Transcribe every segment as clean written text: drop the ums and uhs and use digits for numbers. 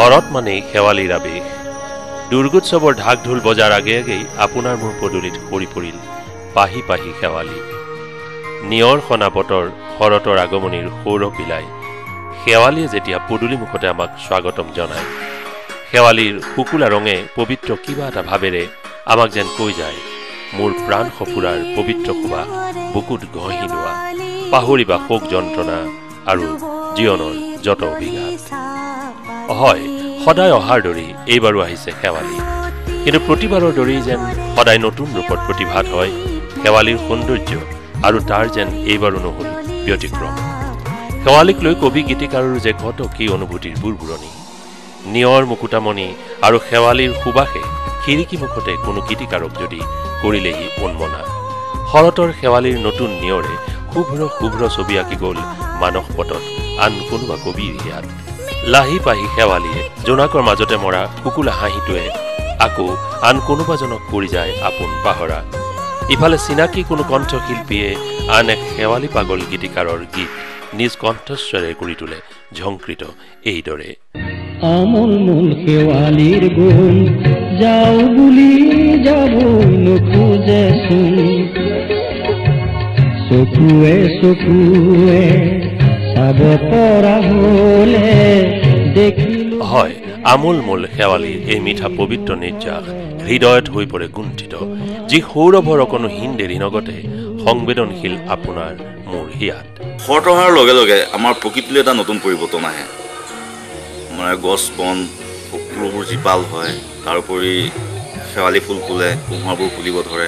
শৰৎ মানেই শেৱালিৰ আৱেশ। দুৰ্গোৎসৱৰ ঢাক ঢোল বজাৰ আগে আগেই আপোনাৰ মোৰ পদূলিত সৰি পৰিল পাহি পাহি শেৱালি। নিয়ৰ সনা বতৰ শৰতৰ আগমনিৰ সৌৰভ বিলাই শেৱালিয়ে যেতিয়া পদূলি মুখতে আমাক স্বাগতম জনায়, শেৱালিৰ শুকুলা ৰঙে পবিত্ৰ কিবা এটা ভাৱেৰে আমাক যেন কৈ যায়, মোৰ প্ৰাণ সফুৰাৰ পবিত্ৰ শোভা বুকুত ঘঁহি লোৱা, পাহৰিবা শোক যন্ত্ৰণা আৰু জীৱনৰ যত অভিঘাত। হয়, সদায় অহাৰ দৰেই এইবাৰো আহিছে শেৱালি, কিন্তু প্ৰতিবাৰৰ দৰেই যেন সদায় নতুন ৰূপত প্ৰতিভাত হয় শেৱালিৰ সৌন্দৰ্য, আৰু তাৰ যেন এইবাৰো নহল ব্যতিক্ৰম। শেৱালিক লৈ কবি গীতিকাৰৰো যে কত কি অনুভূতিৰ বুৰবুৰণি। নিয়ৰ মুকুতামণি আৰু শেৱালিৰ সুবাসে খিৰিকী মুখতে কোনো গীতিকাৰক যদি কৰিলেহি উন্মনা। শৰতৰ শেৱালিৰ নতুন নিয়ৰে শুভ্ৰ শুভ্ৰ ছবি আঁকি গল মানস পটত আন কোনোবা কবিৰ হিয়াত। লাহি পাহি শেৱালিয়ে জোনাকৰ মাজতে মৰা শুকুলা হাঁহিটোৱে আকৌ আন কোনোবাজনক কৰি যায় আপোন পাহৰা। ইফালে চিনাকি কোনো কণ্ঠশিল্পীয়ে আন এক শেৱালি পাগল গীতিকাৰৰ গীত নিজ কণ্ঠস্বৰে কৰি তোলে ঝংকৃত এইদৰে। আমল মূল শেৱালিৰ গুণ যাও বুলি যাব নোখোজেচোন, চকুৱে চকুৱে চাব পৰা হলে দেখিলো। হয়, আমোল মূল শেৱালিৰ এই মিঠা পবিত্ৰ নিৰ্যাস হৃদয়ত হৈ পৰে গুণ্ঠিত, যি সৌৰভৰ অকণো হীন দেৰি নগতে সংবেদনশীল আপোনাৰ মোৰ হিয়াত। শৰৎ অহাৰ লগে লগে আমাৰ প্ৰকৃতিলৈ এটা নতুন পৰিৱৰ্তন আহে। মানে গছ বন সকলোবোৰ জীপাল হয়, তাৰোপৰি শেৱালি ফুল ফুলে, কুঁহাৰবোৰ ফুলিব ধৰে।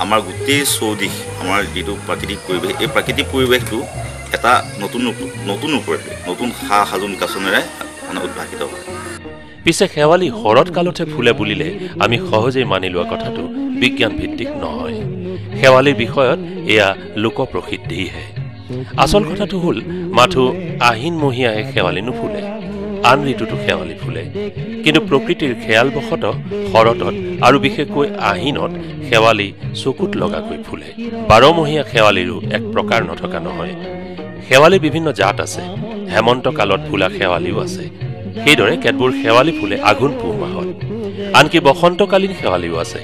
আমাৰ গোটেই চৌদিশ, আমাৰ যিটো প্ৰাকৃতিক পৰিৱেশ, এই প্ৰাকৃতিক পৰিৱেশটো এটা নতুন ৰূপেৰে, নতুন সা সাজোন কাচনেৰে মানে উদ্ভাসিত হয়। পিছে শেৱালি শৰৎ কালতহে ফুলে বুলিলে আমি সহজেই মানি লোৱা কথাটো বিজ্ঞান ভিত্তিক নহয়। শেৱালিৰ বিষয়ত এয়া লোকপ্ৰসিদ্ধিহে। আচল কথাটো হ'ল মাথো আহিন মহীয়াহে শেৱালি নুফুলে, আন ঋতুতো শেৱালি ফুলে, কিন্তু প্ৰকৃতিৰ খেয়ালবশত শৰতত আৰু বিশেষকৈ আহিনত শেৱালি চকুত লগাকৈ ফুলে। বাৰমহীয়া শেৱালিৰো এক প্ৰকাৰ নথকা নহয়। শেৱালিৰ বিভিন্ন জাত আছে, হেমন্ত কালত ফুলা শেৱালিও আছে। সেইদৰে কেতবোৰ শেৱালি ফুলে আঘোণ পুহ মাহত, আনকি বসন্তকালীন শেৱালিও আছে,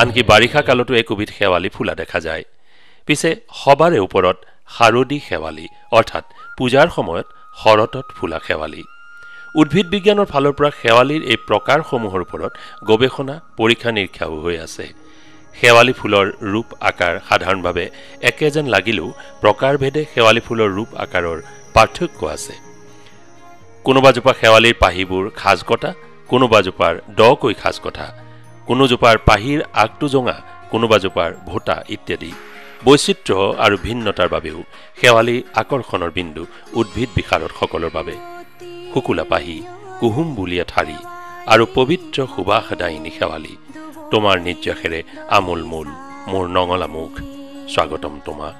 আনকি বাৰিষা কালতো একোবিধ শেৱালি ফুলা দেখা যায়। পিছে সবাৰে ওপৰত শাৰদী শেৱালি, অৰ্থাৎ পূজাৰ সময়ত শৰতত ফুলা শেৱালি। উদ্ভিদ বিজ্ঞানৰ ফালৰ পৰা শেৱালিৰ এই প্ৰকাৰসমূহৰ ওপৰত গৱেষণা পৰীক্ষা নিৰীক্ষাও হৈ আছে। শেৱালি ফুলৰ ৰূপ আকাৰ সাধাৰণভাৱে একে যেন লাগিলেও প্ৰকাৰভেদে শেৱালি ফুলৰ ৰূপ আকাৰৰ পাৰ্থক্য আছে। কোনোবাজোপা শেৱালিৰ পাহিবোৰ খাজ কটা, কোনোবাজোপাৰ দকৈ খাজ কটা, কোনোজোপাৰ পাহিৰ আগটো জঙা, কোনোবাজোপাৰ ভোটা ইত্যাদি। বৈচিত্ৰ্য আৰু ভিন্নতাৰ বাবেও শেৱালি আকৰ্ষণৰ বিন্দু উদ্ভিদ বিশাৰদসকলৰ বাবে। শুকুলা পাহি, কুহুম বুলিয়া ঠাৰি আৰু পবিত্ৰ সুবাসদায়িনী শেৱালি, তোমাৰ নিৰ্যাসেৰে আমোল মূল মোৰ নঙলা মুখ, স্বাগতম তোমাক।